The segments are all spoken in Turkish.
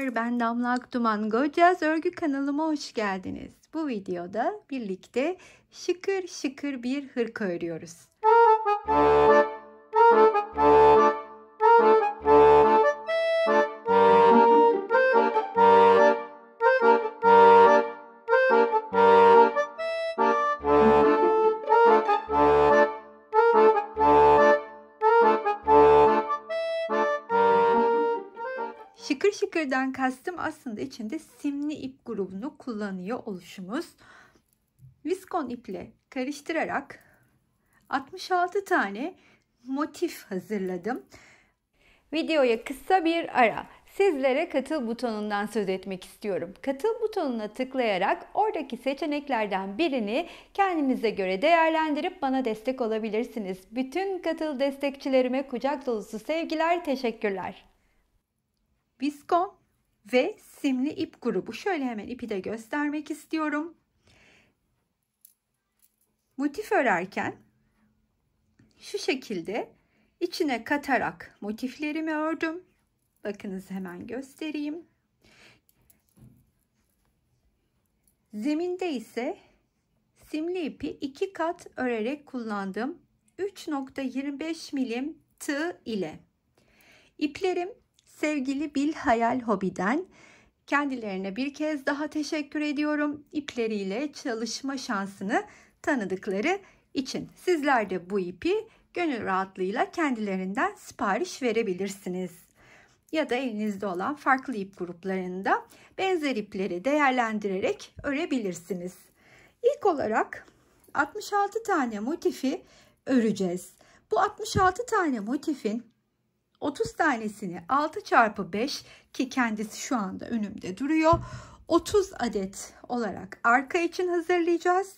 Merhabalar, ben Damla Akduman. Gocaz Örgü kanalıma hoş geldiniz. Bu videoda birlikte şıkır şıkır bir hırka örüyoruz. Şıkır şıkırdan kastım aslında içinde simli ip grubunu kullanıyor oluşumuz. Viskon iple karıştırarak 66 tane motif hazırladım. Videoya kısa bir ara. Sizlere katıl butonundan söz etmek istiyorum. Katıl butonuna tıklayarak oradaki seçeneklerden birini kendinize göre değerlendirip bana destek olabilirsiniz. Bütün katıl destekçilerime kucak dolusu sevgiler, teşekkürler. Viskon ve simli ip grubu. Şöyle hemen ipi de göstermek istiyorum. Motif örerken şu şekilde içine katarak motiflerimi ördüm. Bakınız hemen göstereyim. Zeminde ise simli ipi 2 kat örerek kullandım. 3.25 milim tığ ile. İplerim sevgili Bilhayal Hobi'den. Kendilerine bir kez daha teşekkür ediyorum. İpleriyle çalışma şansını tanıdıkları için. Sizler de bu ipi gönül rahatlığıyla kendilerinden sipariş verebilirsiniz. Ya da elinizde olan farklı ip gruplarında benzer ipleri değerlendirerek örebilirsiniz. İlk olarak 66 tane motifi öreceğiz. Bu 66 tane motifin 30 tanesini 6x5 ki kendisi şu anda önümde duruyor. 30 adet olarak arka için hazırlayacağız.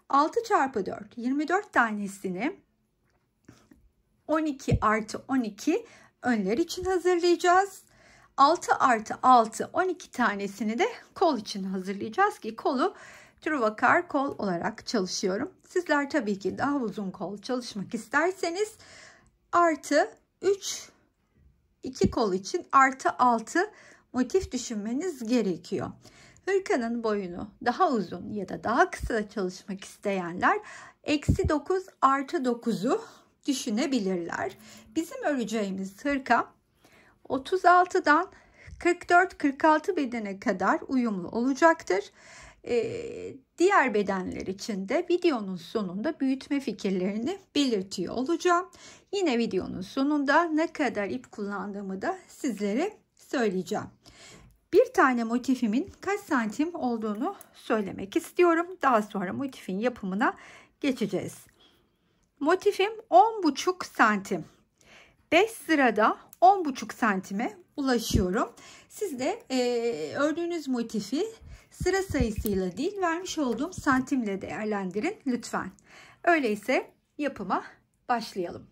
6x4 24 tanesini 12+12 önler için hazırlayacağız. 6+6 12 tanesini de kol için hazırlayacağız ki kolu truvakar kol olarak çalışıyorum. Sizler tabii ki daha uzun kol çalışmak isterseniz artı 3 2 kol için artı 6 motif düşünmeniz gerekiyor. Hırkanın boyunu daha uzun ya da daha kısa çalışmak isteyenler eksi 9 artı 9'u düşünebilirler. Bizim öreceğimiz hırka 36'dan 44-46 bedene kadar uyumlu olacaktır. Diğer bedenler için de videonun sonunda büyütme fikirlerini belirtiyor olacağım. Yine videonun sonunda ne kadar ip kullandığımı da sizlere söyleyeceğim. Bir tane motifimin kaç santim olduğunu söylemek istiyorum. Daha sonra motifin yapımına geçeceğiz. Motifim 10,5 santim. 5 sırada 10,5 santime ulaşıyorum. Siz de ördüğünüz motifi sıra sayısıyla değil, vermiş olduğum santimle değerlendirin lütfen. Öyleyse yapıma başlayalım.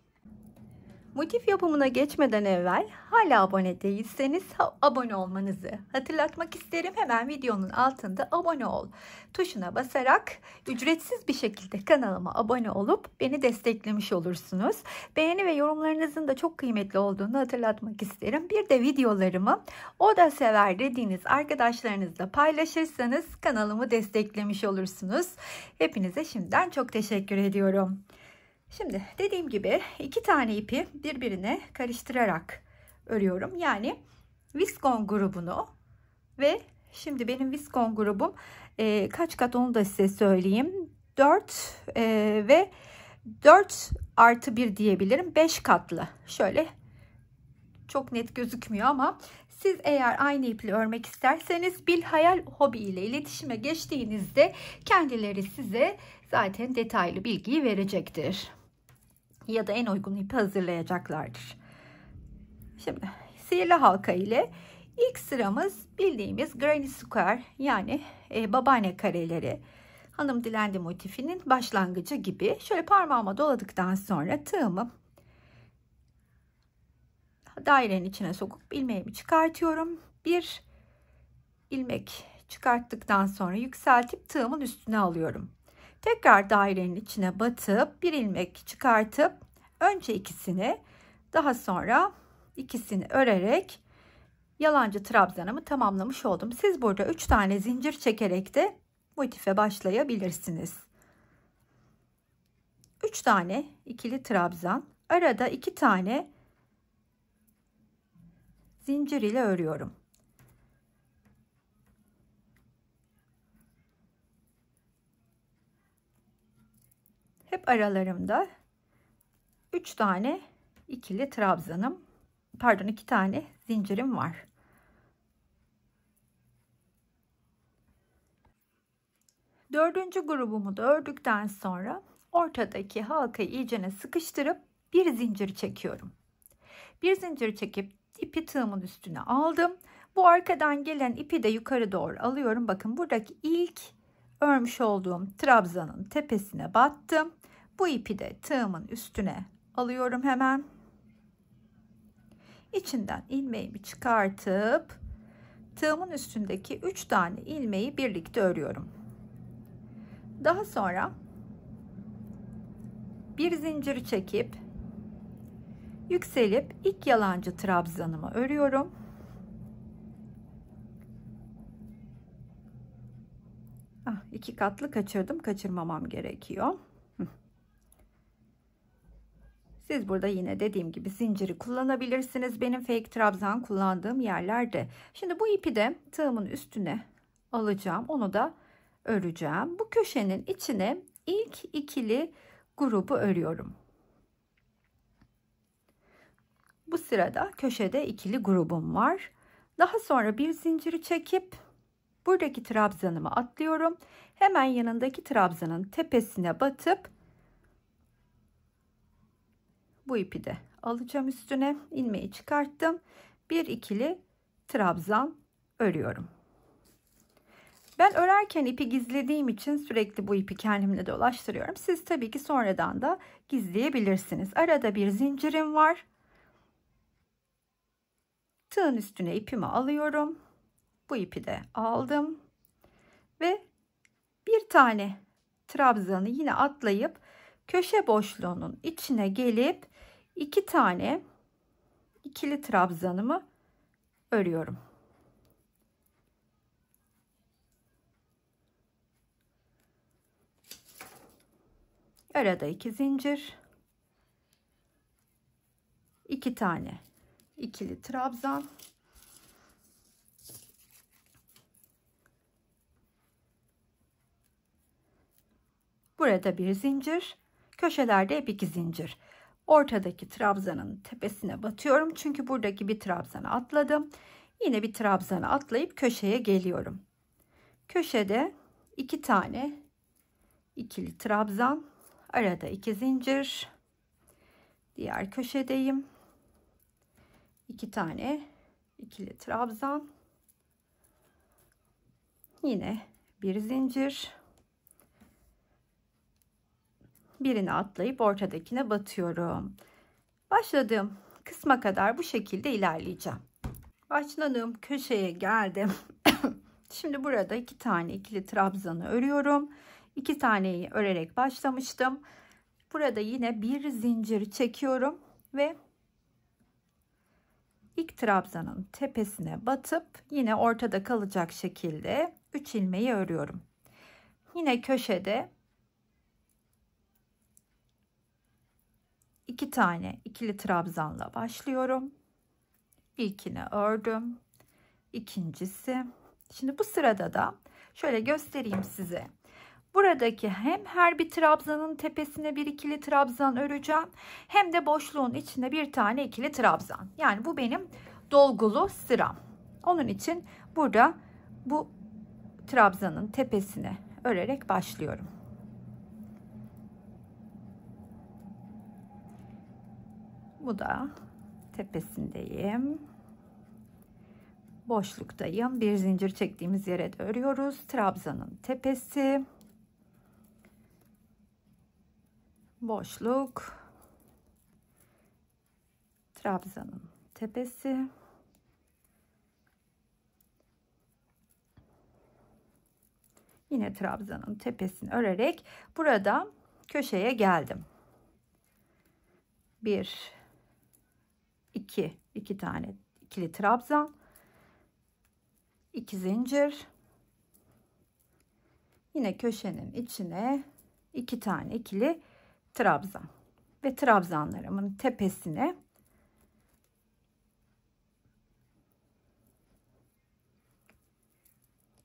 Motif yapımına geçmeden evvel hala abone değilseniz abone olmanızı hatırlatmak isterim. Hemen videonun altında abone ol tuşuna basarak ücretsiz bir şekilde kanalıma abone olup beni desteklemiş olursunuz. Beğeni ve yorumlarınızın da çok kıymetli olduğunu hatırlatmak isterim. Bir de videolarımı o da sever dediğiniz arkadaşlarınızla paylaşırsanız kanalımı desteklemiş olursunuz. Hepinize şimdiden çok teşekkür ediyorum. Şimdi dediğim gibi 2 tane ipi birbirine karıştırarak örüyorum. Yani viskon grubunu ve şimdi benim viskon grubum kaç kat onu da size söyleyeyim. 4 ve 4+1 diyebilirim. 5 katlı. Şöyle çok net gözükmüyor ama siz eğer aynı iple örmek isterseniz Bilhayal Hobi ile iletişime geçtiğinizde kendileri size zaten detaylı bilgiyi verecektir. Ya da en uygun ipi hazırlayacaklardır. Şimdi sihirli halka ile ilk sıramız bildiğimiz Granny Square yani babaanne kareleri. Hanım dilendi motifinin başlangıcı gibi. Şöyle parmağıma doladıktan sonra tığımı dairenin içine sokup ilmeğimi çıkartıyorum. Bir ilmek çıkarttıktan sonra yükseltip tığımın üstüne alıyorum. Tekrar dairenin içine batıp bir ilmek çıkartıp önce ikisini daha sonra ikisini örerek yalancı trabzanımı tamamlamış oldum. Siz burada 3 tane zincir çekerek de motife başlayabilirsiniz. 3 tane ikili trabzan, arada 2 tane zincir ile örüyorum. Hep aralarımda 3 tane ikili trabzanım, pardon 2 tane zincirim var. Dördüncü grubumu da ördükten sonra ortadaki halkayı iyicene sıkıştırıp bir zincir çekiyorum. Bir zincir çekip ipi tığımın üstüne aldım. Bu arkadan gelen ipi de yukarı doğru alıyorum. Bakın buradaki ilk örmüş olduğum trabzanın tepesine battım. Bu ipi de tığımın üstüne alıyorum hemen. İçinden ilmeğimi çıkartıp tığımın üstündeki 3 tane ilmeği birlikte örüyorum. Daha sonra bir zincir çekip yükselip ilk yalancı trabzanımı örüyorum. İki katlı kaçırdım, kaçırmamam gerekiyor. Siz burada yine dediğim gibi zinciri kullanabilirsiniz. Benim fake trabzan kullandığım yerlerde. Şimdi bu ipi de tığımın üstüne alacağım. Onu da öreceğim. Bu köşenin içine ilk ikili grubu örüyorum. Bu sırada köşede ikili grubum var. Daha sonra bir zinciri çekip buradaki trabzanımı atlıyorum. Hemen yanındaki trabzanın tepesine batıp bu ipi de alacağım üstüne. İlmeği çıkarttım. Bir ikili trabzan örüyorum. Ben örerken ipi gizlediğim için sürekli bu ipi kendimle dolaştırıyorum. Siz tabii ki sonradan da gizleyebilirsiniz. Arada bir zincirim var. Tığın üstüne ipimi alıyorum. Bu ipi de aldım. Ve bir tane trabzanı yine atlayıp köşe boşluğunun içine gelip 2 tane ikili trabzanımı örüyorum. Arada 2 zincir, 2 tane ikili trabzan, burada bir zincir, köşelerde hep 2 zincir. Ortadaki trabzanın tepesine batıyorum çünkü buradaki bir trabzanı atladım. Yine bir trabzanı atlayıp köşeye geliyorum. Köşede 2 tane ikili trabzan, arada 2 zincir. Diğer köşedeyim. 2 tane ikili trabzan. Yine bir zincir. Birini atlayıp ortadakine batıyorum. Başladığım kısma kadar bu şekilde ilerleyeceğim. Başladığım köşeye geldim. Şimdi burada 2 tane ikili trabzanı örüyorum. 2 taneyi örerek başlamıştım. Burada yine bir zincir çekiyorum ve ilk trabzanın tepesine batıp yine ortada kalacak şekilde 3 ilmeği örüyorum. Yine köşede 2 tane ikili trabzanla başlıyorum. İlkini ördüm. İkincisi. Şimdi bu sırada da şöyle göstereyim size. Buradaki hem her bir trabzanın tepesine bir ikili trabzan öreceğim, hem de boşluğun içine bir tane ikili trabzan. Yani bu benim dolgulu sıram. Onun için burada bu trabzanın tepesine örerek başlıyorum. Bu da tepesindeyim. Boşluktayım. Bir zincir çektiğimiz yere de örüyoruz. Trabzanın tepesi. Boşluk. Trabzanın tepesi. Yine trabzanın tepesini örerek burada köşeye geldim. 1 2 tane ikili trabzan, 2 zincir. Yine köşenin içine 2 tane ikili trabzan ve trabzanlarımın tepesine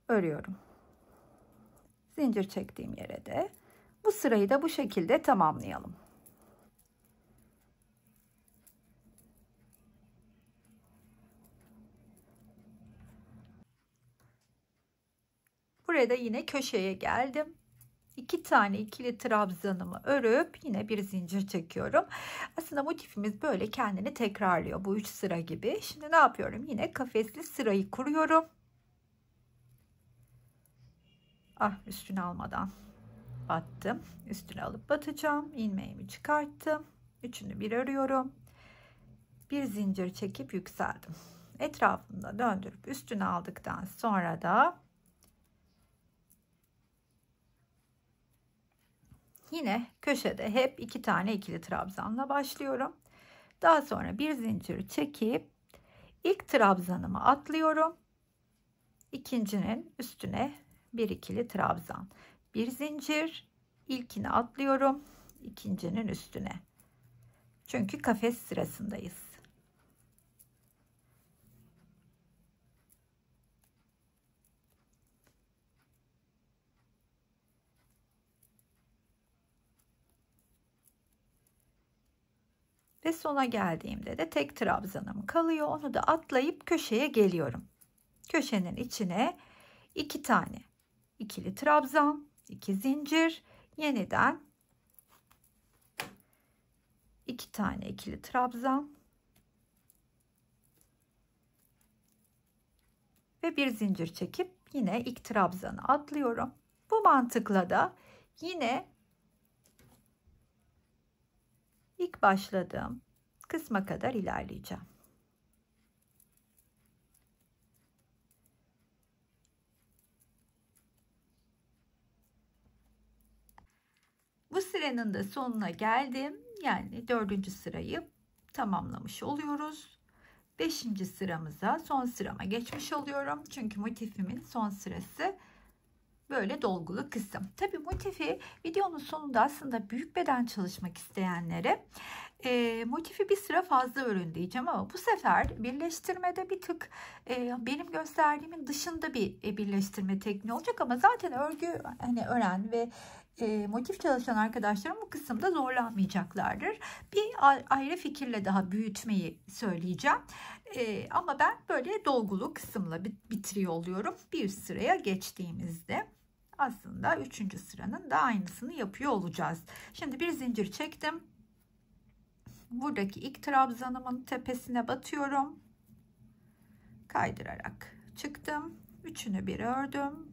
örüyorum. Zincir çektiğim yere de bu sırayı da bu şekilde tamamlayalım. Burada yine köşeye geldim. 2 tane ikili trabzanımı örüp yine bir zincir çekiyorum. Aslında motifimiz böyle kendini tekrarlıyor. Bu 3 sıra gibi. Şimdi ne yapıyorum? Yine kafesli sırayı kuruyorum. Üstüne almadan battım. Üstüne alıp batacağım. İlmeğimi çıkarttım. Üçünü bir örüyorum. Bir zincir çekip yükseldim. Etrafında döndürüp üstüne aldıktan sonra da yine köşede hep 2 tane ikili trabzanla başlıyorum. Daha sonra bir zincir çekip ilk trabzanımı atlıyorum. İkincinin üstüne bir ikili trabzan. Bir zincir, ilkini atlıyorum. İkincinin üstüne. Çünkü kafes sırasındayız. Ve sona geldiğimde de tek trabzanım kalıyor. Onu da atlayıp köşeye geliyorum. Köşenin içine 2 tane ikili trabzan, 2 zincir, yeniden 2 tane ikili trabzan ve bir zincir çekip yine ilk trabzanı atlıyorum. Bu mantıkla da yine ilk başladığım kısma kadar ilerleyeceğim. Bu sıranın da sonuna geldim. Yani 4. sırayı tamamlamış oluyoruz. 5. sıramıza, son sırama geçmiş oluyorum. Çünkü motifimin son sırası böyle dolgulu kısım. Tabii motifi videonun sonunda aslında büyük beden çalışmak isteyenlere motifi bir sıra fazla örün diyeceğim ama bu sefer birleştirmede bir tık benim gösterdiğimin dışında bir birleştirme tekniği olacak ama zaten örgü hani ören ve motif çalışan arkadaşlarım bu kısımda zorlanmayacaklardır. Bir ayrı fikirle daha büyütmeyi söyleyeceğim. Ama ben böyle dolgulu kısımla bitiriyor oluyorum. Bir sıraya geçtiğimizde aslında 3. sıranın da aynısını yapıyor olacağız. Şimdi bir zincir çektim. Buradaki ilk trabzanımın tepesine batıyorum. Kaydırarak çıktım. Üçünü bir ördüm.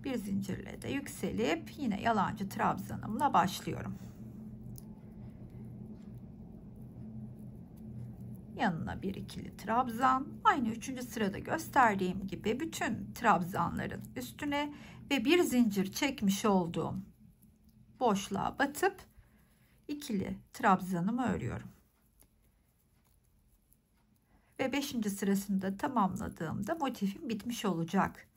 Bir zincirle de yükselip yine yalancı trabzanımla başlıyorum. Yanına bir ikili trabzan. Aynı 3. sırada gösterdiğim gibi bütün trabzanların üstüne ve bir zincir çekmiş olduğum boşluğa batıp ikili trabzanımı örüyorum. Ve 5. sırasında tamamladığımda motifim bitmiş olacak.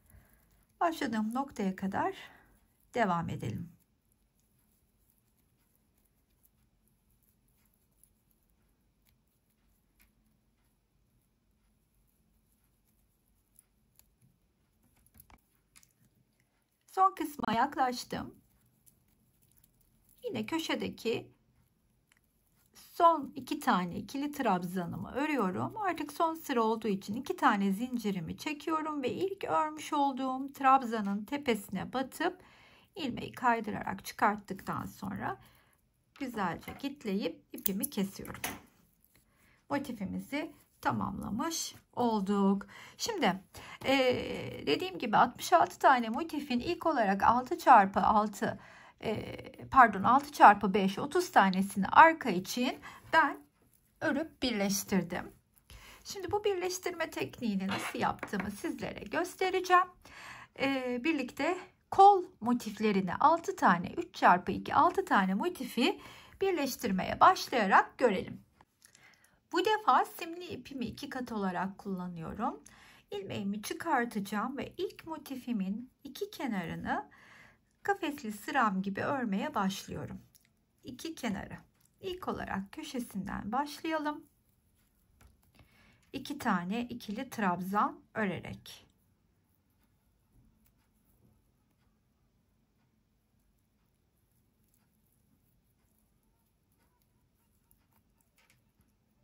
Başladığım noktaya kadar devam edelim. Son kısma yaklaştım. Yine köşedeki son 2 tane ikili trabzanımı örüyorum. Artık son sıra olduğu için 2 tane zincirimi çekiyorum ve ilk örmüş olduğum trabzanın tepesine batıp ilmeği kaydırarak çıkarttıktan sonra güzelce kitleyip ipimi kesiyorum. Motifimizi tamamlamış olduk. Şimdi dediğim gibi 66 tane motifin ilk olarak 6 çarpı 6 6 çarpı 5 30 tanesini arka için ben örüp birleştirdim. Şimdi bu birleştirme tekniğini nasıl yaptığımı sizlere göstereceğim. Birlikte kol motiflerini 6 tane 3 çarpı 2 6 tane motifi birleştirmeye başlayarak görelim. Bu defa simli ipimi 2 kat olarak kullanıyorum. ilmeğimi çıkartacağım ve ilk motifimin iki kenarını kafesli sıram gibi örmeye başlıyorum. İki kenarı. İlk olarak köşesinden başlayalım. 2 tane ikili trabzan örerek.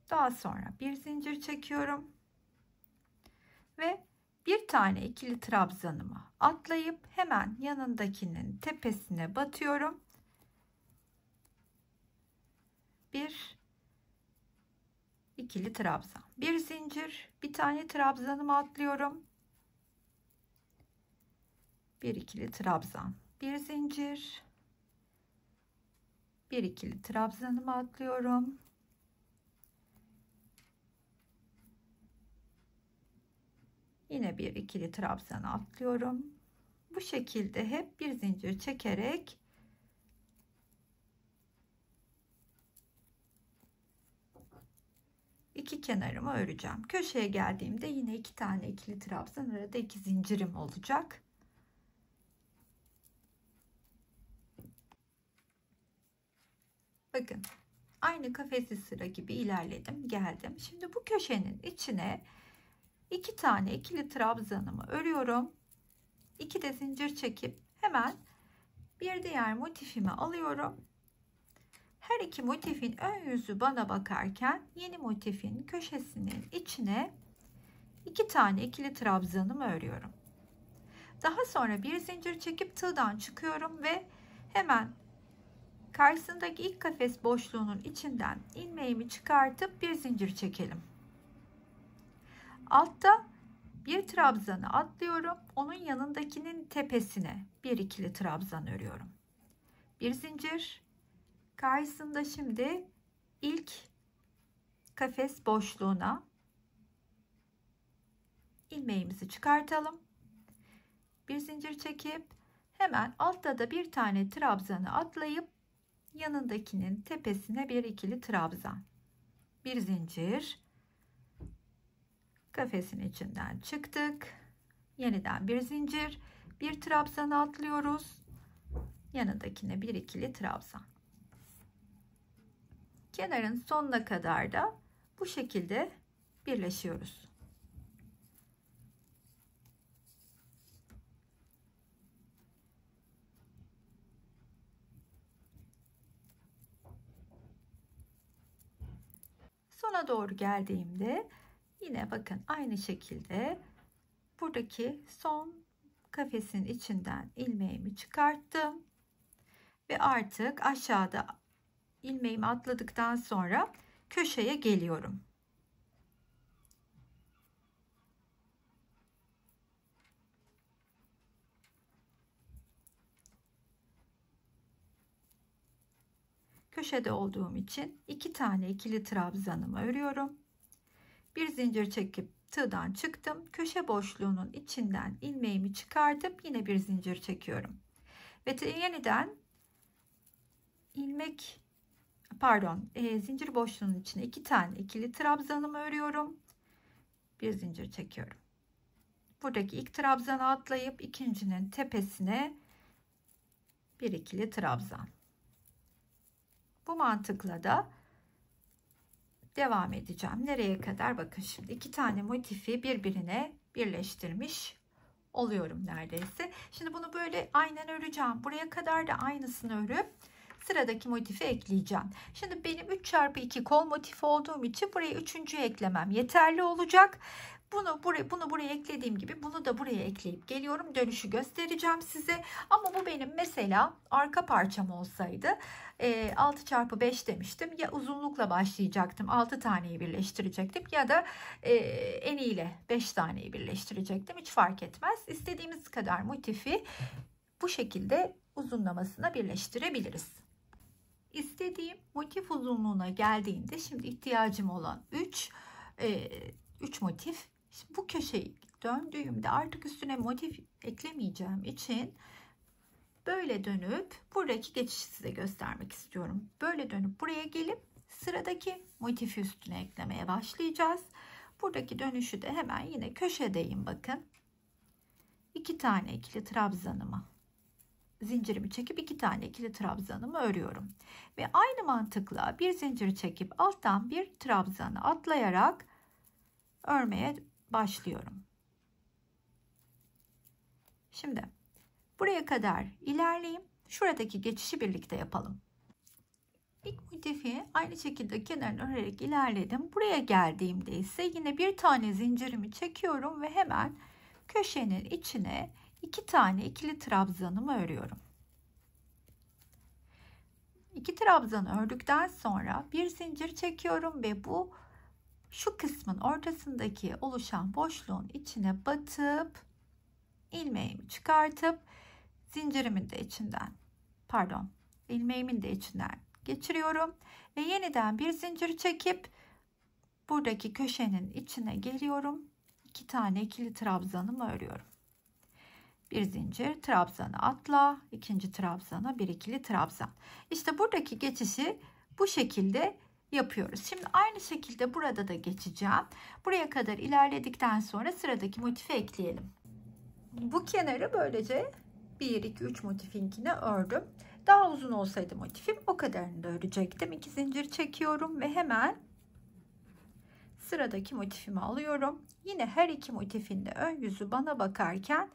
Daha sonra bir zincir çekiyorum ve bir tane ikili trabzanımı atlayıp hemen yanındakinin tepesine batıyorum. Bir ikili trabzan, bir zincir, bir tane trabzanımı atlıyorum. Bir ikili trabzan, bir zincir, bir ikili trabzanımı atlıyorum. Yine bir ikili trabzan atlıyorum. Bu şekilde hep bir zincir çekerek iki kenarımı öreceğim. Köşeye geldiğimde yine iki tane ikili trabzan, arada iki zincirim olacak. Bakın aynı kafesli sıra gibi ilerledim, geldim. Şimdi bu köşenin içine iki tane ikili trabzanımı örüyorum. 2 de zincir çekip hemen bir diğer motifimi alıyorum. Her iki motifin ön yüzü bana bakarken yeni motifin köşesinin içine 2 tane ikili trabzanımı örüyorum. Daha sonra bir zincir çekip tığdan çıkıyorum ve hemen karşısındaki ilk kafes boşluğunun içinden ilmeğimi çıkartıp bir zincir çekelim. Altta bir trabzanı atlıyorum. Onun yanındakinin tepesine bir ikili trabzan örüyorum. Bir zincir. Karşısında şimdi ilk kafes boşluğuna ilmeğimizi çıkartalım. Bir zincir çekip hemen altta da bir tane trabzanı atlayıp yanındakinin tepesine bir ikili trabzan. Bir zincir. Kafesin içinden çıktık. Yeniden bir zincir. Bir trabzanı atlıyoruz. Yanındakine bir ikili trabzan. Kenarın sonuna kadar da bu şekilde birleşiyoruz. Sona doğru geldiğimde yine bakın aynı şekilde buradaki son kafesin içinden ilmeğimi çıkarttım ve artık aşağıda ilmeğimi atladıktan sonra köşeye geliyorum. Köşede olduğum için 2 tane ikili trabzanımı örüyorum. Bir zincir çekip tığdan çıktım. Köşe boşluğunun içinden ilmeğimi çıkartıp yine bir zincir çekiyorum. Ve yeniden zincir boşluğunun içine 2 tane ikili trabzanımı örüyorum. Bir zincir çekiyorum. Buradaki ilk trabzanı atlayıp ikincinin tepesine bir ikili trabzan. Bu mantıkla da devam edeceğim. Nereye kadar? Bakın şimdi 2 tane motifi birbirine birleştirmiş oluyorum neredeyse. Şimdi bunu böyle aynen öreceğim. Buraya kadar da aynısını örüp sıradaki motifi ekleyeceğim. Şimdi benim 3x2 kol motifi olduğum için buraya üçüncüyü eklemem yeterli olacak. Bunu buraya eklediğim gibi bunu da buraya ekleyip geliyorum. Dönüşü göstereceğim size. Ama bu benim mesela arka parçam olsaydı 6x5 demiştim. Ya uzunlukla başlayacaktım. 6 taneyi birleştirecektim. Ya da eniyle 5 taneyi birleştirecektim. Hiç fark etmez. İstediğimiz kadar motifi bu şekilde uzunlamasına birleştirebiliriz. İstediğim motif uzunluğuna geldiğinde şimdi ihtiyacım olan 3 motif. Şimdi bu köşeyi döndüğümde artık üstüne motif eklemeyeceğim için böyle dönüp buradaki geçişi size göstermek istiyorum. Böyle dönüp buraya gelip sıradaki motifi üstüne eklemeye başlayacağız. Buradaki dönüşü de hemen yine köşedeyim bakın. 2 tane ikili trabzanımı, zincirimi çekip 2 tane ikili trabzanımı örüyorum. Ve aynı mantıkla bir zincir çekip alttan bir trabzanı atlayarak örmeye başlıyorum. Şimdi buraya kadar ilerleyeyim. Şuradaki geçişi birlikte yapalım. İlk motifi aynı şekilde kenarını örerek ilerledim. Buraya geldiğimde ise yine bir tane zincirimi çekiyorum ve hemen köşenin içine 2 tane ikili trabzanımı örüyorum. 2 trabzanı ördükten sonra bir zincir çekiyorum ve şu kısmın ortasındaki oluşan boşluğun içine batıp ilmeğimi çıkartıp zincirimin de içinden, ilmeğimin de içinden geçiriyorum ve yeniden bir zincir çekip buradaki köşenin içine geliyorum. 2 tane ikili trabzanımı örüyorum. Bir zincir, trabzanı atla, ikinci trabzana bir ikili trabzan. İşte buradaki geçişi bu şekilde yapıyoruz. Şimdi aynı şekilde burada da geçeceğim. Buraya kadar ilerledikten sonra sıradaki motifi ekleyelim. Bu kenarı böylece 1, 2, 3 motifinkini ördüm. Daha uzun olsaydı motifim o kadarını da örecektim. 2 zincir çekiyorum ve hemen sıradaki motifimi alıyorum. Yine her iki motifin de ön yüzü bana bakarken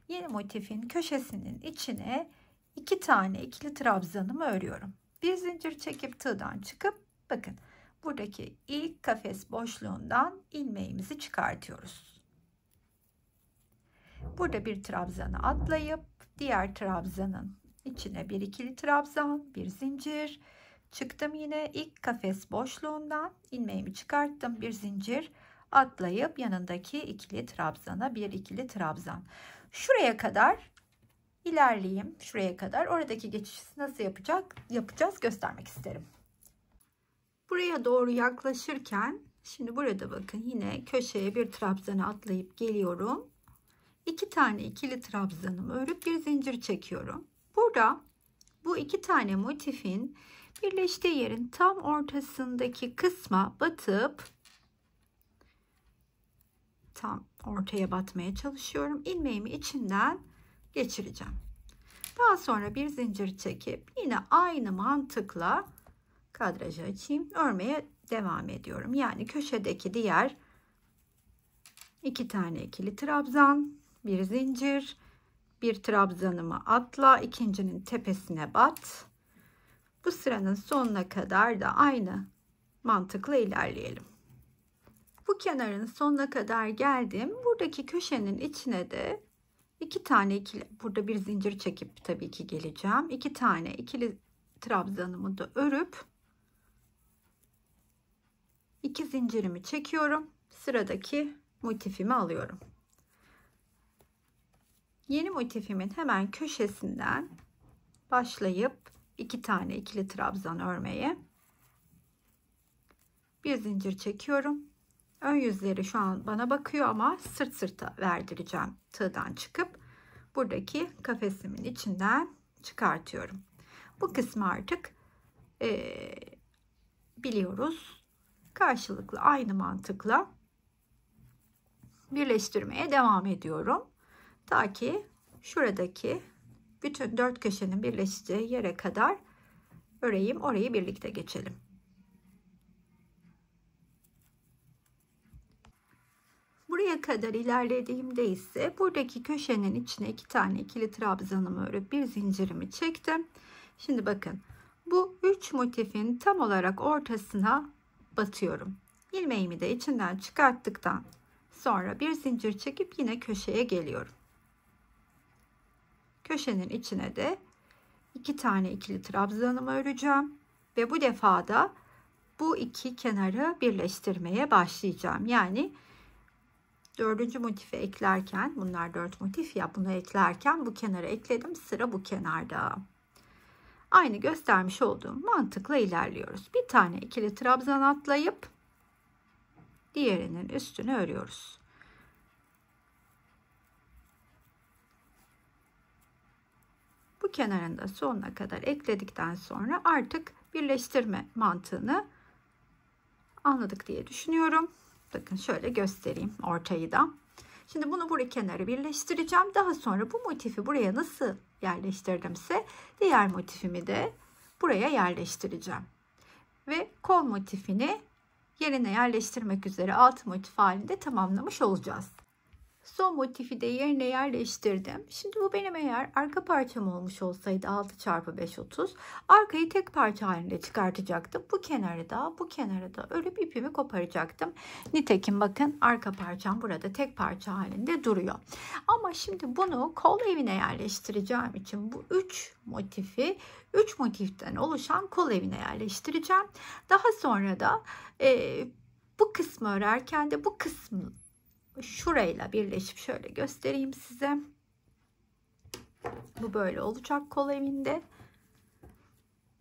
yeni motifin köşesinin içine 2 tane ikili trabzanımı örüyorum. Bir zincir çekip tığdan çıkıp bakın buradaki ilk kafes boşluğundan ilmeğimizi çıkartıyoruz. Burada bir trabzanı atlayıp diğer trabzanın içine bir ikili trabzan, bir zincir çıktım, yine ilk kafes boşluğundan ilmeğimi çıkarttım, bir zincir atlayıp yanındaki ikili trabzana bir ikili trabzan. Şuraya kadar ilerleyeyim. Şuraya kadar oradaki geçişi nasıl yapacağız göstermek isterim. Buraya doğru yaklaşırken şimdi burada bakın yine köşeye bir trabzanı atlayıp geliyorum. 2 tane ikili trabzanımı örüp bir zincir çekiyorum. Burada bu 2 tane motifin birleştiği yerin tam ortasındaki kısma batıp tam ortaya batmaya çalışıyorum. İlmeğimi içinden geçireceğim. Daha sonra bir zincir çekip yine aynı mantıkla kadrajı açayım, örmeye devam ediyorum. Yani köşedeki diğer 2 tane ikili trabzan, bir zincir, bir trabzanımı atla, ikincinin tepesine bat. Bu sıranın sonuna kadar da aynı mantıkla ilerleyelim. Bu kenarın sonuna kadar geldim. Buradaki köşenin içine de 2 tane ikili, burada bir zincir çekip tabii ki geleceğim. 2 tane ikili trabzanımı da örüp 2 zincirimi çekiyorum. Sıradaki motifimi alıyorum. Yeni motifimin hemen köşesinden başlayıp 2 tane ikili trabzan örmeye bir zincir çekiyorum. Ön yüzleri şu an bana bakıyor ama sırt sırta verdireceğim tığdan çıkıp buradaki kafesimin içinden çıkartıyorum. Bu kısmı artık biliyoruz. Karşılıklı aynı mantıkla birleştirmeye devam ediyorum. Ta ki şuradaki bütün 4 köşenin birleşeceği yere kadar öreyim. Orayı birlikte geçelim. Buraya kadar ilerlediğimde ise buradaki köşenin içine 2 tane ikili trabzanımı örüp bir zincirimi çektim. Şimdi bakın bu 3 motifin tam olarak ortasına batıyorum. İlmeğimi de içinden çıkarttıktan sonra bir zincir çekip yine köşeye geliyorum. Köşenin içine de 2 tane ikili trabzanımı öreceğim ve bu defa da bu iki kenarı birleştirmeye başlayacağım. Yani 4. motifi eklerken, bunlar 4 motif ya, bunu eklerken bu kenara ekledim, sıra bu kenarda. Aynı göstermiş olduğum mantıkla ilerliyoruz. Bir tane ikili trabzan atlayıp diğerinin üstünü örüyoruz. Bu kenarını da sonuna kadar ekledikten sonra artık birleştirme mantığını anladık diye düşünüyorum. Bakın şöyle göstereyim ortayı da. Şimdi bunu buraya kenara birleştireceğim. Daha sonra bu motifi buraya nasıl yerleştirdimse diğer motifimi de buraya yerleştireceğim. Ve kol motifini yerine yerleştirmek üzere alt motif halinde tamamlamış olacağız. Son motifi de yerine yerleştirdim. Şimdi bu benim eğer arka parçam olmuş olsaydı 6x5 30, arkayı tek parça halinde çıkartacaktım. Bu kenarı da örüp ipimi koparacaktım. Nitekim bakın arka parçam burada tek parça halinde duruyor. Ama şimdi bunu kol evine yerleştireceğim için bu 3 motiften oluşan kol evine yerleştireceğim. Daha sonra da bu kısmı örerken de bu kısmı şurayla birleşip şöyle göstereyim size. Bu böyle olacak kol evinde.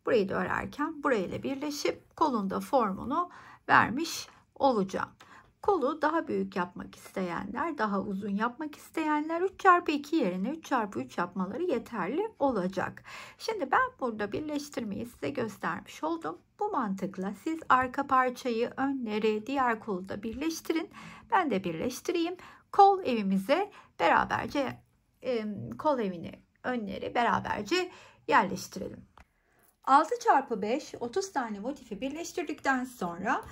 Burayı da örerken burayla birleşip kolun da formunu vermiş olacağım. Kolu daha büyük yapmak isteyenler, daha uzun yapmak isteyenler 3x2 yerine 3x3 yapmaları yeterli olacak. Şimdi ben burada birleştirmeyi size göstermiş oldum. Bu mantıkla siz arka parçayı, önleri, diğer kolu da birleştirin. Ben de birleştireyim. Kol evimize beraberce kol evini, önleri beraberce yerleştirelim. 6x5 30 tane motifi birleştirdikten sonra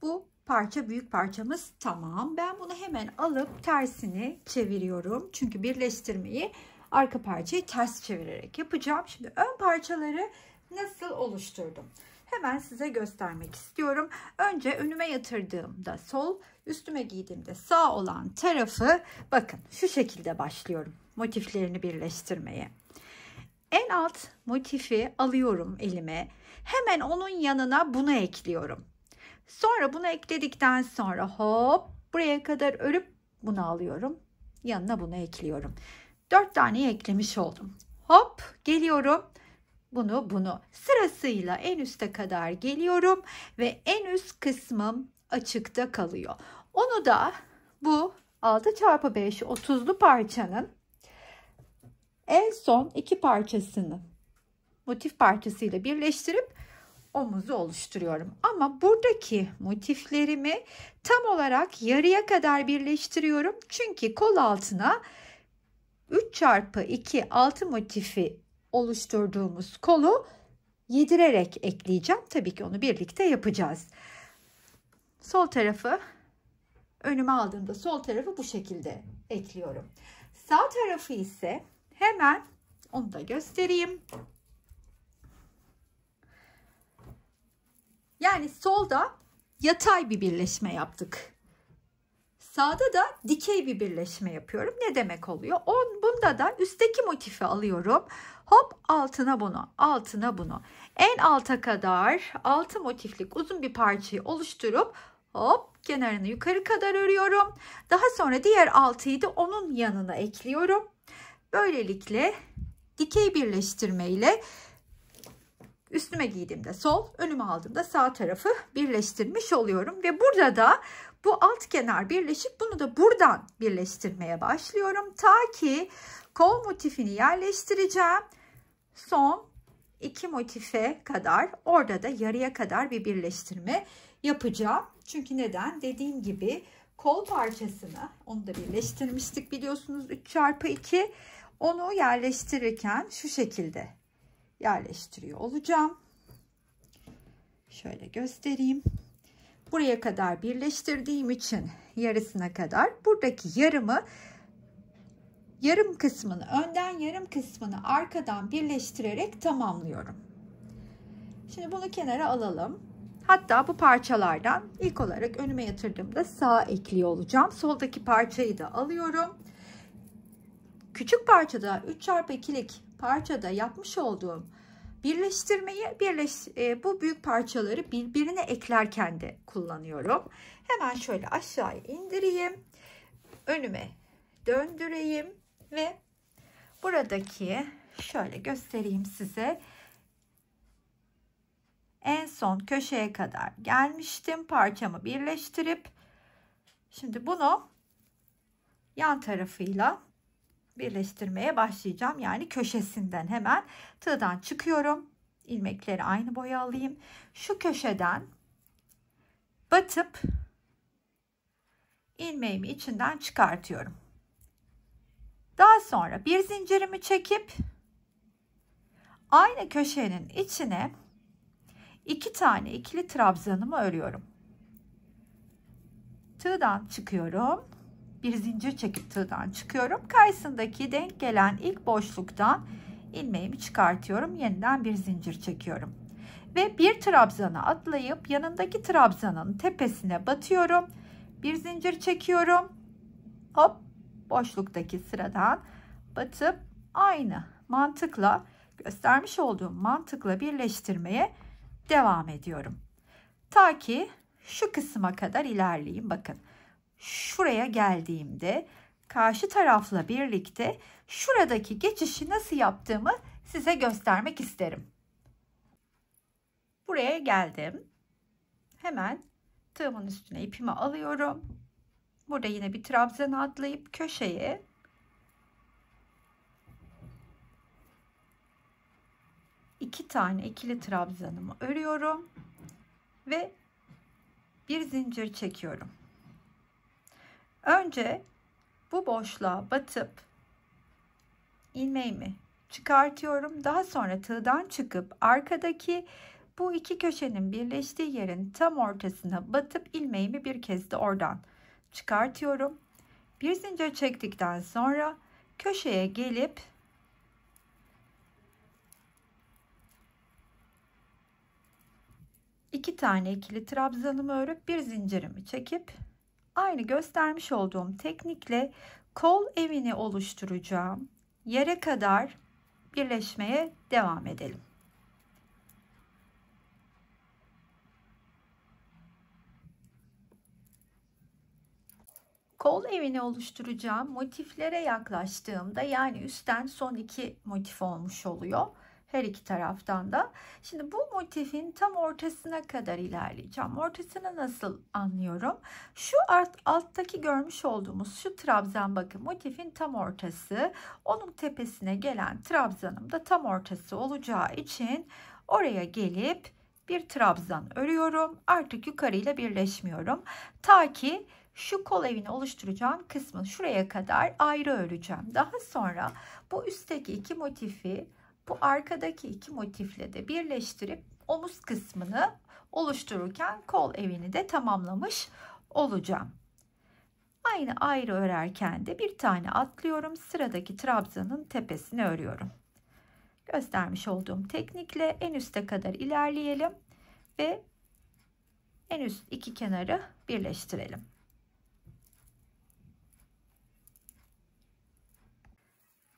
bu parça, büyük parçamız tamam. Ben bunu hemen alıp tersini çeviriyorum. Çünkü birleştirmeyi arka parçayı ters çevirerek yapacağım. Şimdi ön parçaları nasıl oluşturdum? Hemen size göstermek istiyorum. Önce önüme yatırdığımda sol, üstüme giydiğimde sağ olan tarafı bakın şu şekilde başlıyorum motiflerini birleştirmeye. En alt motifi alıyorum elime. Hemen onun yanına bunu ekliyorum. Sonra bunu ekledikten sonra hop buraya kadar örüp bunu alıyorum. Yanına bunu ekliyorum. 4 tane eklemiş oldum. Hop geliyorum. Bunu sırasıyla en üste kadar geliyorum ve en üst kısmım açıkta kalıyor. Onu da bu 6x5 30'lu parçanın en son iki parçasını motif parçasıyla birleştirip omuzu oluşturuyorum. Ama buradaki motiflerimi tam olarak yarıya kadar birleştiriyorum. Çünkü kol altına 3x2 6 motifi oluşturduğumuz kolu yedirerek ekleyeceğim. Tabii ki onu birlikte yapacağız. Sol tarafı önüme aldığımda sol tarafı bu şekilde ekliyorum. Sağ tarafı ise hemen onu da göstereyim. Yani solda yatay bir birleşme yaptık. Sağda da dikey bir birleşme yapıyorum. Ne demek oluyor? Bunda da üstteki motifi alıyorum. Hop altına bunu, altına bunu. En alta kadar 6 motiflik uzun bir parçayı oluşturup hop kenarını yukarı kadar örüyorum. Daha sonra diğer 6'yı da onun yanına ekliyorum. Böylelikle dikey birleştirme ile üstüme giydiğimde sol, önüme aldığımda sağ tarafı birleştirmiş oluyorum. Ve burada da bu alt kenar birleşip bunu da buradan birleştirmeye başlıyorum. Ta ki kol motifini yerleştireceğim. Son iki motife kadar orada da yarıya kadar bir birleştirme yapacağım. Çünkü neden? Dediğim gibi kol parçasını onu da birleştirmiştik biliyorsunuz 3x2. Onu yerleştirirken şu şekilde yerleştiriyor olacağım. Şöyle göstereyim. Buraya kadar birleştirdiğim için yarısına kadar buradaki yarım kısmını önden yarım kısmını arkadan birleştirerek tamamlıyorum. Şimdi bunu kenara alalım. Hatta bu parçalardan ilk olarak önüme yatırdığımda sağ ekliyor olacağım. Soldaki parçayı da alıyorum. Küçük parçada 3x2'lik parçada yapmış olduğum birleştirmeyi bu büyük parçaları birbirine eklerken de kullanıyorum. Hemen şöyle aşağıya indireyim. Önüme döndüreyim ve buradaki şöyle göstereyim size. En son köşeye kadar gelmiştim. Parçamı birleştirip şimdi bunu yan tarafıyla birleştirmeye başlayacağım. Yani köşesinden hemen tığdan çıkıyorum. İlmekleri aynı boya alayım. Şu köşeden batıp ilmeğimi içinden çıkartıyorum. Daha sonra bir zincirimi çekip aynı köşenin içine 2 tane ikili trabzanımı örüyorum. Tığdan çıkıyorum. Bir zincir çekip tığdan çıkıyorum. Karşısındaki denk gelen ilk boşluktan ilmeğimi çıkartıyorum. Yeniden bir zincir çekiyorum. Ve bir trabzana atlayıp yanındaki trabzanın tepesine batıyorum. Bir zincir çekiyorum. Hop, boşluktaki sıradan batıp aynı mantıkla, göstermiş olduğum mantıkla birleştirmeye devam ediyorum. Ta ki şu kısma kadar ilerleyeyim. Bakın, şuraya geldiğimde karşı tarafla birlikte şuradaki geçişi nasıl yaptığımı size göstermek isterim. Buraya geldim. Hemen tığımın üstüne ipimi alıyorum. Burada yine bir trabzan atlayıp köşeye iki tane ikili trabzanımı örüyorum ve bir zincir çekiyorum. Önce bu boşluğa batıp ilmeğimi çıkartıyorum. Daha sonra tığdan çıkıp arkadaki bu iki köşenin birleştiği yerin tam ortasına batıp ilmeğimi bir kez de oradan çıkartıyorum. Bir zincir çektikten sonra köşeye gelip iki tane ikili trabzanımı örüp bir zincirimi çekip aynı göstermiş olduğum teknikle kol evini oluşturacağım yere kadar birleşmeye devam edelim. Kol evini oluşturacağım motiflere yaklaştığımda, yani üstten son iki motif olmuş oluyor her iki taraftan da. Şimdi bu motifin tam ortasına kadar ilerleyeceğim. Ortasını nasıl anlıyorum? Şu alttaki görmüş olduğumuz şu trabzan, bakın, motifin tam ortası. Onun tepesine gelen trabzanım da tam ortası olacağı için oraya gelip bir trabzan örüyorum. Artık yukarıyla birleşmiyorum. Ta ki şu kol evini oluşturacağım kısmı şuraya kadar ayrı öreceğim. Daha sonra bu üstteki iki motifi bu arkadaki iki motifle de birleştirip omuz kısmını oluştururken kol evini de tamamlamış olacağım. Aynı ayrı örerken de bir tane atlıyorum. Sıradaki trabzanın tepesini örüyorum. Göstermiş olduğum teknikle en üste kadar ilerleyelim ve en üst iki kenarı birleştirelim.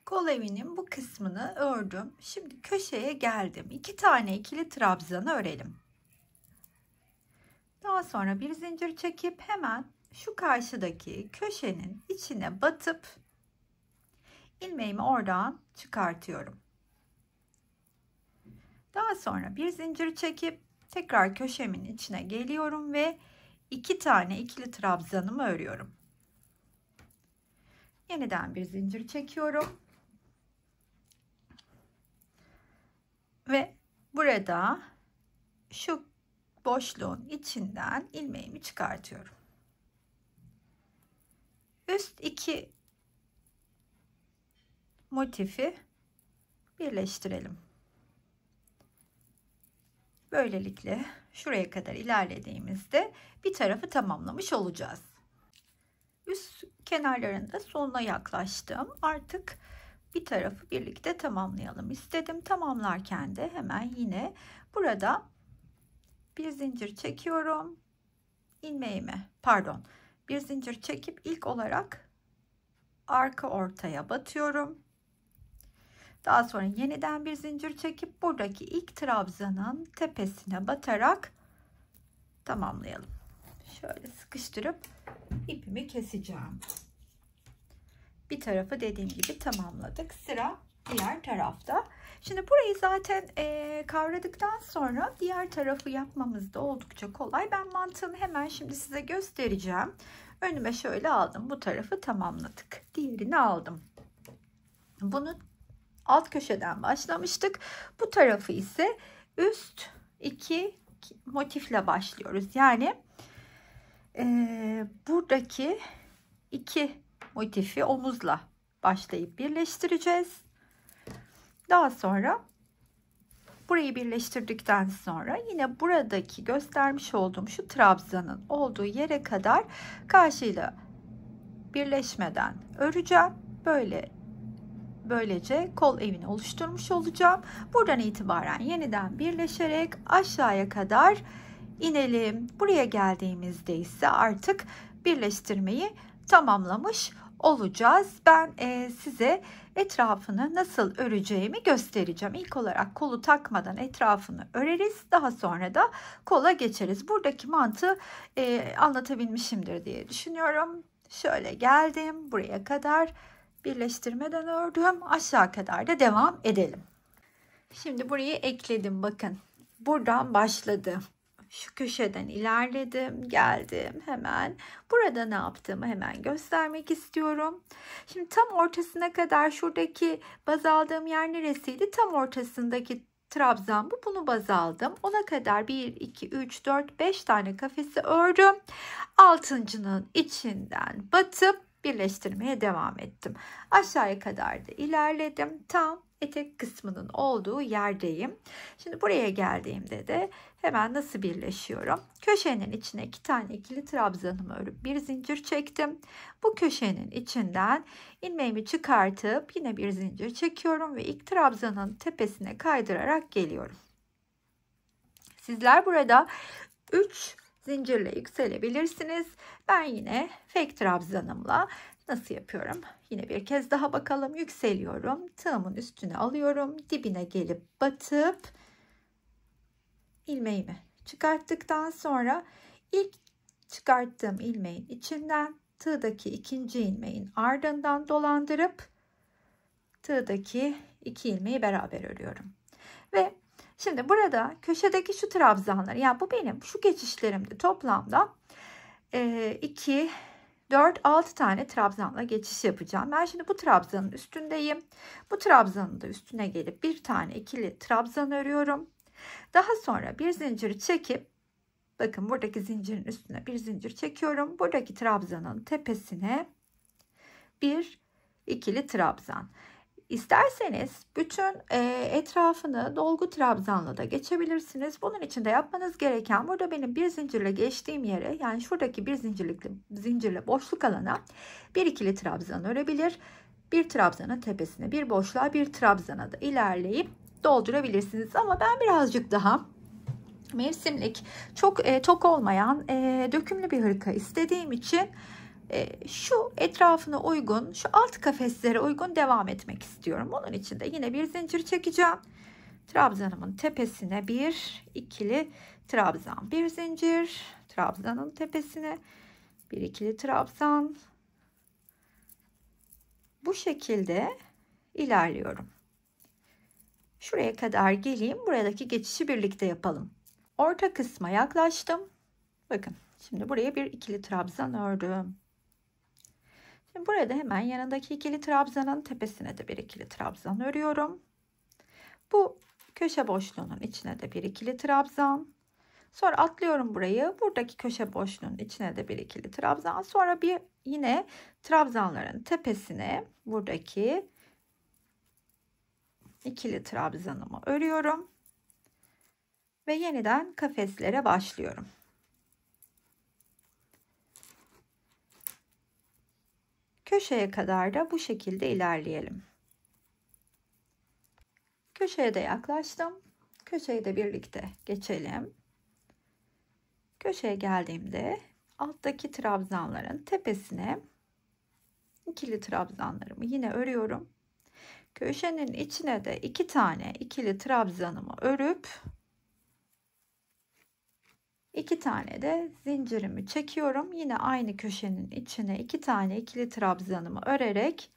Kol evinin bu kısmını ördüm. Şimdi köşeye geldim. 2 tane ikili trabzanı örelim. Daha sonra bir zincir çekip hemen şu karşıdaki köşenin içine batıp ilmeğimi oradan çıkartıyorum. Daha sonra bir zincir çekip tekrar köşemin içine geliyorum ve 2 tane ikili trabzanımı örüyorum. Yeniden bir zincir çekiyorum. Ve burada şu boşluğun içinden ilmeğimi çıkartıyorum. Üst iki motifi birleştirelim. Böylelikle şuraya kadar ilerlediğimizde bir tarafı tamamlamış olacağız. Üst kenarlarında sonuna yaklaştım. Artık bir tarafı birlikte tamamlayalım istedim. Tamamlarken de hemen yine burada bir zincir çekiyorum. İlmeğimi, bir zincir çekip ilk olarak arka ortaya batıyorum. Daha sonra yeniden bir zincir çekip buradaki ilk trabzanın tepesine batarak tamamlayalım. Şöyle sıkıştırıp ipimi keseceğim. Bir tarafı dediğim gibi tamamladık. Sıra diğer tarafta. Şimdi burayı zaten kavradıktan sonra diğer tarafı yapmamız da oldukça kolay. Ben mantığını hemen şimdi size göstereceğim. Önüme şöyle aldım. Bu tarafı tamamladık. Diğerini aldım. Bunu alt köşeden başlamıştık. Bu tarafı ise üst iki motifle başlıyoruz. Yani buradaki iki motifi omuzla başlayıp birleştireceğiz. Daha sonra burayı birleştirdikten sonra yine buradaki göstermiş olduğum şu trabzanın olduğu yere kadar karşıyla birleşmeden öreceğim. Böylece kol evini oluşturmuş olacağım. Buradan itibaren yeniden birleşerek aşağıya kadar inelim. Buraya geldiğimizde ise artık birleştirmeyi tamamlamış olacağız. Ben size etrafını nasıl öreceğimi göstereceğim. İlk olarak kolu takmadan etrafını öreriz. Daha sonra da kola geçeriz. Buradaki mantığı anlatabilmişimdir diye düşünüyorum. Şöyle geldim buraya kadar. Birleştirmeden ördüm. Aşağı kadar da devam edelim. Şimdi burayı ekledim. Bakın. Buradan başladım. Şu köşeden ilerledim. Geldim hemen. Burada ne yaptığımı hemen göstermek istiyorum. Şimdi tam ortasına kadar şuradaki baz aldığım yer neresiydi? Tam ortasındaki trabzan bu. Bunu baz aldım. Ona kadar 1, 2, 3, 4, 5 tane kafesi ördüm. Altıncının içinden batıp birleştirmeye devam ettim. Aşağıya kadar da ilerledim. Tam etek kısmının olduğu yerdeyim. Şimdi buraya geldiğimde de hemen nasıl birleşiyorum? Köşenin içine 2 tane ikili trabzanımı örüp bir zincir çektim. Bu köşenin içinden ilmeğimi çıkartıp yine bir zincir çekiyorum ve ilk trabzanın tepesine kaydırarak geliyorum. Sizler burada 3 zincirle yükselebilirsiniz. Ben yine fake trabzanımla nasıl yapıyorum? Yine bir kez daha bakalım. Yükseliyorum. Tığımın üstüne alıyorum. Dibine gelip batıp ilmeğimi çıkarttıktan sonra ilk çıkarttığım ilmeğin içinden tığdaki ikinci ilmeğin ardından dolandırıp tığdaki 2 ilmeği beraber örüyorum. Ve şimdi burada köşedeki şu trabzanlar, yani bu benim şu geçişlerimde toplamda 2, 4, 6 tane trabzanla geçiş yapacağım. Ben şimdi bu trabzanın üstündeyim. Bu trabzanın da üstüne gelip bir tane ikili trabzan örüyorum. Daha sonra bir zincir çekip bakın buradaki zincirin üstüne bir zincir çekiyorum. Buradaki trabzanın tepesine bir ikili trabzan. İsterseniz bütün etrafını dolgu trabzanla da geçebilirsiniz. Bunun için de yapmanız gereken burada benim bir zincirle geçtiğim yere, yani şuradaki bir zincirle boşluk alana bir ikili trabzan örebilir. Bir trabzanın tepesine bir boşluğa bir trabzana da ilerleyip doldurabilirsiniz. Ama ben birazcık daha mevsimlik, çok tok olmayan dökümlü bir hırka istediğim için şu etrafına uygun, şu alt kafeslere uygun devam etmek istiyorum. Onun için de yine bir zincir çekeceğim. Trabzanımın tepesine bir ikili trabzan, bir zincir, trabzanın tepesine bir ikili trabzan. Bu şekilde ilerliyorum. Şuraya kadar geleyim. Buradaki geçişi birlikte yapalım. Orta kısma yaklaştım. Bakın şimdi buraya bir ikili trabzan ördüm. Şimdi burada hemen yanındaki ikili trabzanın tepesine de bir ikili trabzan örüyorum. Bu köşe boşluğunun içine de bir ikili trabzan. Sonra atlıyorum burayı. Buradaki köşe boşluğunun içine de bir ikili trabzan. Sonra bir yine trabzanların tepesine buradaki ikili trabzanımı örüyorum. Ve yeniden kafeslere başlıyorum. Köşeye kadar da bu şekilde ilerleyelim. Köşeye de yaklaştım. Köşeyi de birlikte geçelim. Köşeye geldiğimde alttaki trabzanların tepesine ikili trabzanlarımı yine örüyorum. Köşenin içine de 2 tane ikili trabzanımı örüp 2 tane de zincirimi çekiyorum. Yine aynı köşenin içine 2 tane ikili trabzanımı örerek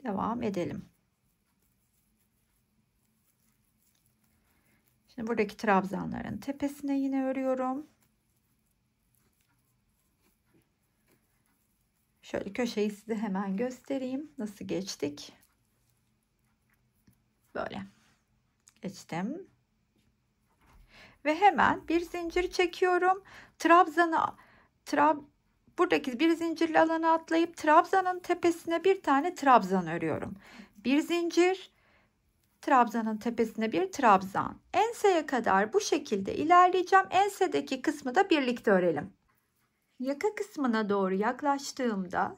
devam edelim. Şimdi buradaki trabzanların tepesine yine örüyorum. Şöyle köşeyi size hemen göstereyim. Nasıl geçtik? Böyle geçtim. Ve hemen bir zincir çekiyorum. Trabzanı buradaki bir zincirli alana atlayıp trabzanın tepesine bir tane trabzan örüyorum. Bir zincir, trabzanın tepesine bir trabzan. Enseye kadar bu şekilde ilerleyeceğim. Ensedeki kısmı da birlikte örelim. Yaka kısmına doğru yaklaştığımda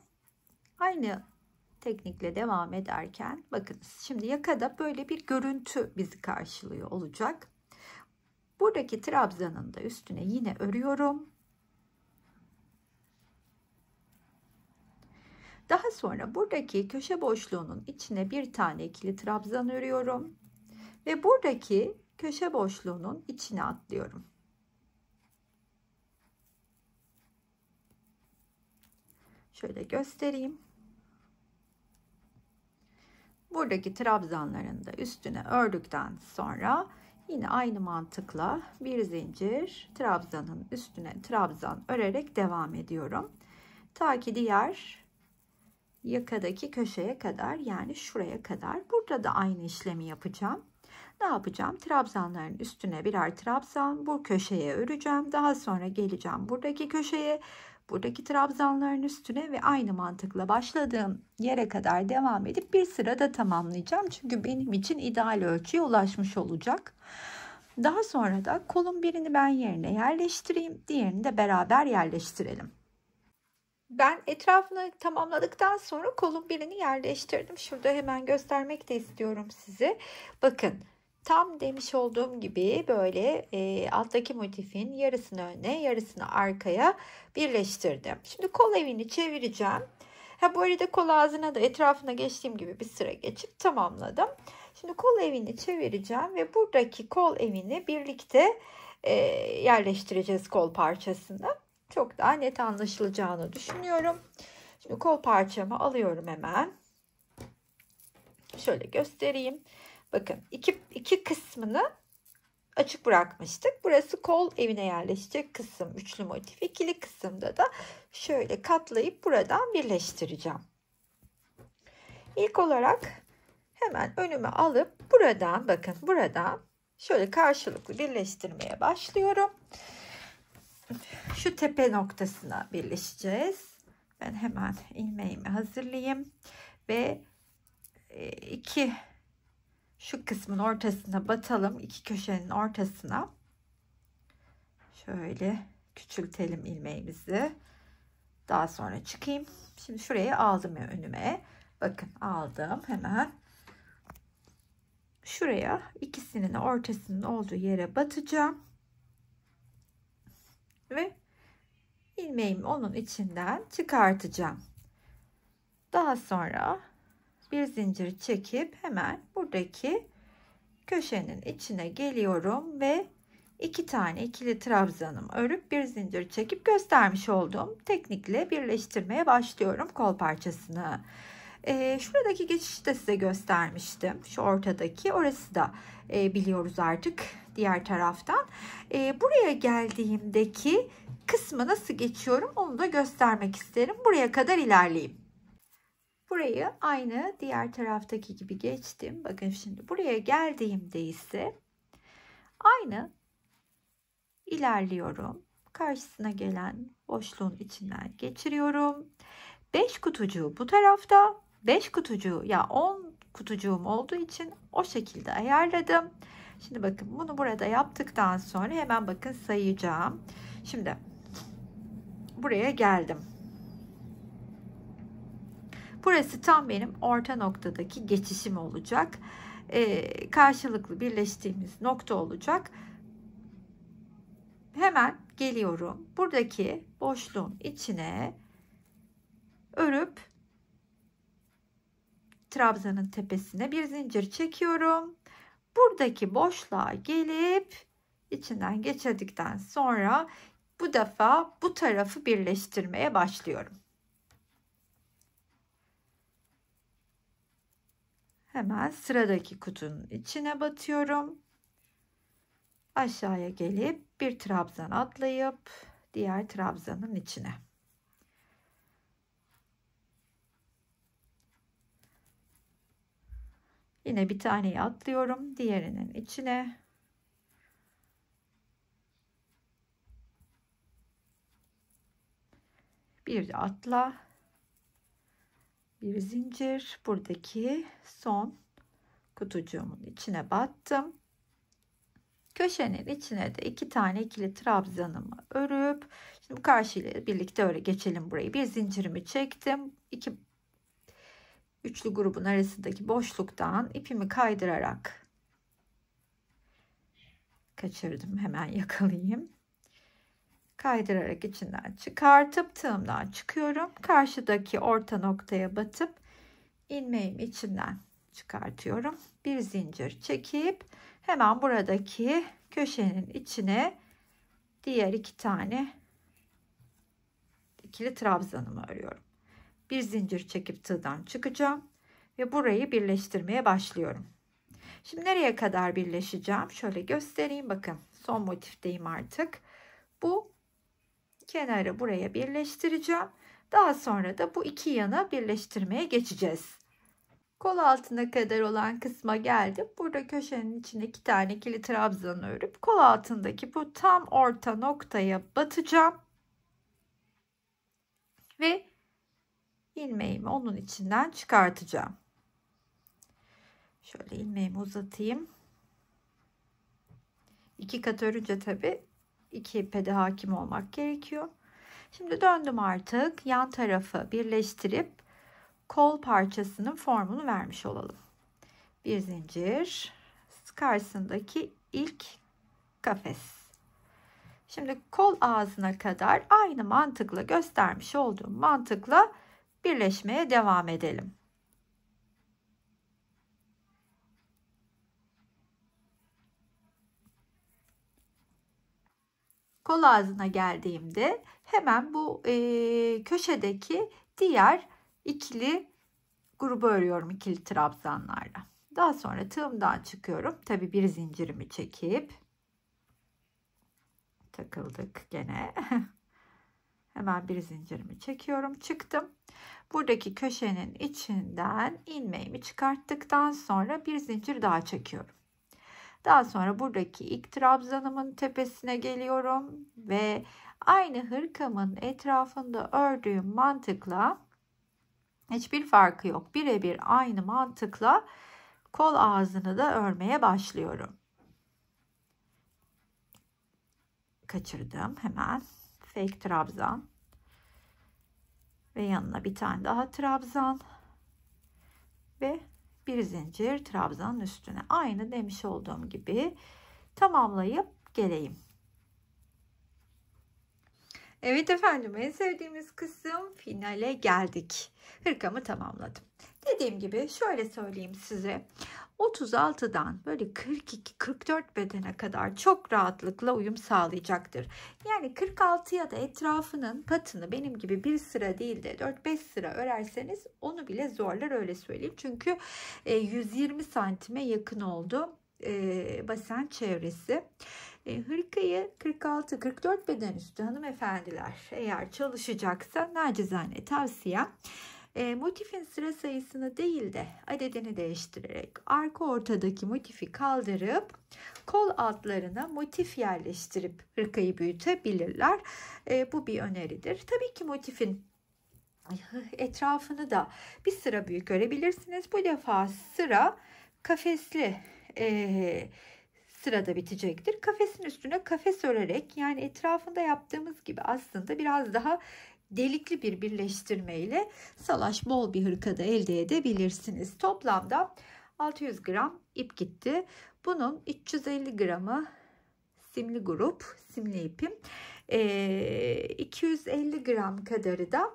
aynı teknikle devam ederken bakınız şimdi yakada böyle bir görüntü bizi karşılıyor olacak. Buradaki trabzanın da üstüne yine örüyorum. Daha sonra buradaki köşe boşluğunun içine bir tane ikili trabzan örüyorum ve buradaki köşe boşluğunun içine atlıyorum. Şöyle göstereyim. Buradaki trabzanların da üstüne ördükten sonra yine aynı mantıkla bir zincir trabzanın üstüne trabzan örerek devam ediyorum. Ta ki diğer yakadaki köşeye kadar, yani şuraya kadar. Burada da aynı işlemi yapacağım. Ne yapacağım? Trabzanların üstüne birer trabzan bu köşeye öreceğim. Daha sonra geleceğim buradaki köşeye, buradaki trabzanların üstüne ve aynı mantıkla başladığım yere kadar devam edip bir sırada tamamlayacağım. Çünkü benim için ideal ölçüye ulaşmış olacak. Daha sonra da kolun birini ben yerine yerleştireyim, diğerini de beraber yerleştirelim. Ben etrafını tamamladıktan sonra kolun birini yerleştirdim. Şurada hemen göstermek de istiyorum size. Bakın, tam demiş olduğum gibi böyle alttaki motifin yarısını öne, yarısını arkaya birleştirdim. Şimdi kol evini çevireceğim. Bu arada kol ağzına da etrafına geçtiğim gibi bir sıra geçip tamamladım. Şimdi kol evini çevireceğim ve buradaki kol evini birlikte yerleştireceğiz kol parçasını. Çok daha net anlaşılacağını düşünüyorum. Şimdi kol parçamı alıyorum hemen. Şöyle göstereyim. Bakın iki kısmını açık bırakmıştık. Burası kol evine yerleşecek kısım, üçlü motif. İkili kısımda da şöyle katlayıp buradan birleştireceğim. İlk olarak hemen önüme alıp buradan, bakın buradan şöyle karşılıklı birleştirmeye başlıyorum. Şu tepe noktasına birleşeceğiz. Ben hemen ilmeğimi hazırlayayım ve şu kısmın ortasına batalım. İki köşenin ortasına. Şöyle küçültelim ilmeğimizi. Daha sonra çıkayım. Şimdi şuraya aldım önüme. Bakın aldım hemen. Şuraya ikisinin ortasının olduğu yere batacağım. Ve ilmeğimi onun içinden çıkartacağım. Daha sonra bir zincir çekip hemen buradaki köşenin içine geliyorum ve iki tane ikili trabzanımı örüp bir zincir çekip göstermiş olduğum teknikle birleştirmeye başlıyorum kol parçasını. Şuradaki geçişi de size göstermiştim. Şu ortadaki, orası da biliyoruz artık diğer taraftan. Buraya geldiğimdeki kısmı nasıl geçiyorum onu da göstermek isterim. Buraya kadar ilerleyeyim. Burayı aynı diğer taraftaki gibi geçtim. Bakın şimdi buraya geldiğimde ise aynı ilerliyorum. Karşısına gelen boşluğun içinden geçiriyorum. 5 kutucuğu bu tarafta, 5 kutucuğu ya 10 kutucuğum olduğu için o şekilde ayarladım. Şimdi bakın bunu burada yaptıktan sonra hemen bakın sayacağım. Şimdi buraya geldim. Burası tam benim orta noktadaki geçişim olacak. Karşılıklı birleştiğimiz nokta olacak. Hemen geliyorum. Buradaki boşluğun içine örüp trabzanın tepesine bir zincir çekiyorum. Buradaki boşluğa gelip içinden geçirdikten sonra bu defa bu tarafı birleştirmeye başlıyorum. Hemen sıradaki kutunun içine batıyorum. Aşağıya gelip bir trabzan atlayıp diğer trabzanın içine. Yine bir taneyi atlıyorum diğerinin içine. Bir atla, bir zincir, buradaki son kutucuğumun içine battım. Köşenin içine de 2 tane ikili trabzanımı örüp, şimdi karşı ile birlikte öyle geçelim burayı. Bir zincirimi çektim. İki üçlü grubun arasındaki boşluktan ipimi kaydırarak kaçırdım, hemen yakalayayım. Kaydırarak içinden çıkartıp tığımdan çıkıyorum. Karşıdaki orta noktaya batıp ilmeğimi içinden çıkartıyorum. Bir zincir çekip hemen buradaki köşenin içine diğer 2 tane ikili trabzanımı örüyorum. Bir zincir çekip tığdan çıkacağım ve burayı birleştirmeye başlıyorum. Şimdi nereye kadar birleşeceğim? Şöyle göstereyim. Bakın, son motifteyim artık. Bu kenarı buraya birleştireceğim. Daha sonra da bu iki yana birleştirmeye geçeceğiz. Kol altına kadar olan kısma geldim. Burada köşenin içine 2 tane ikili trabzan örüp kol altındaki bu tam orta noktaya batacağım. Ve ilmeğimi onun içinden çıkartacağım. Şöyle ilmeğimi uzatayım. 2 kat örünce tabi 2 ipe de hakim olmak gerekiyor. Şimdi döndüm, artık yan tarafı birleştirip kol parçasının formunu vermiş olalım. Bir zincir, karşısındaki ilk kafes. Şimdi kol ağzına kadar aynı mantıkla, göstermiş olduğum mantıkla birleşmeye devam edelim. Kol ağzına geldiğimde hemen bu köşedeki diğer ikili grubu örüyorum ikili trabzanlarla. Daha sonra tığımdan çıkıyorum. Tabi bir zincirimi çekip takıldık gene. Hemen bir zincirimi çekiyorum. Çıktım. Buradaki köşenin içinden ilmeğimi çıkarttıktan sonra bir zincir daha çekiyorum. Daha sonra buradaki ilk trabzanımın tepesine geliyorum ve aynı hırkamın etrafında ördüğüm mantıkla, hiçbir farkı yok, birebir aynı mantıkla kol ağzını da örmeye başlıyorum. Kaçırdım, hemen fake trabzan ve yanına bir tane daha trabzan ve bir zincir trabzanın üstüne, aynı demiş olduğum gibi tamamlayıp geleyim. Evet efendim, en sevdiğimiz kısım, finale geldik. Hırkamı tamamladım. Dediğim gibi şöyle söyleyeyim size. 36'dan böyle 42-44 bedene kadar çok rahatlıkla uyum sağlayacaktır. Yani 46'ya da etrafının patını benim gibi bir sıra değil de 4-5 sıra örerseniz onu bile zorlar, öyle söyleyeyim. Çünkü 120 santime yakın oldu basen çevresi. Hırkayı 46-44 beden üstü hanımefendiler eğer çalışacaksa nacizane tavsiyem motifin sıra sayısını değil de adedini değiştirerek arka ortadaki motifi kaldırıp kol altlarına motif yerleştirip hırkayı büyütebilirler. Bu bir öneridir. Tabii ki motifin etrafını da bir sıra büyük örebilirsiniz. Bu defa sıra kafesli sırada bitecektir. Kafesin üstüne kafes örerek, yani etrafında yaptığımız gibi aslında biraz daha delikli bir birleştirme ile salaş bol bir hırkada elde edebilirsiniz. Toplamda 600 gram ip gitti. Bunun 350 gramı simli grup, simli ipim. 250 gram kadarı da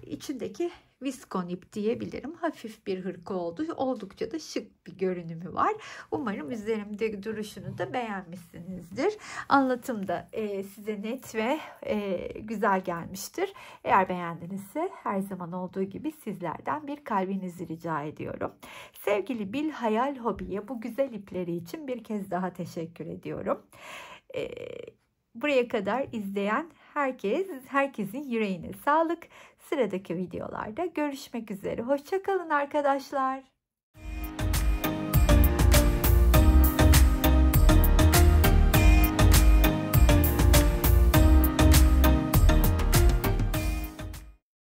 içindeki viskon ip diyebilirim. Hafif bir hırka oldu. Oldukça da şık bir görünümü var. Umarım üzerimde duruşunu da beğenmişsinizdir. Anlatım da size net ve güzel gelmiştir. Eğer beğendinizse her zaman olduğu gibi sizlerden bir kalbinizi rica ediyorum. Sevgili Bil Hayal Hobi'ye bu güzel ipleri için bir kez daha teşekkür ediyorum. Buraya kadar izleyen herkesin yüreğine sağlık. Sıradaki videolarda görüşmek üzere. Hoşça kalın arkadaşlar.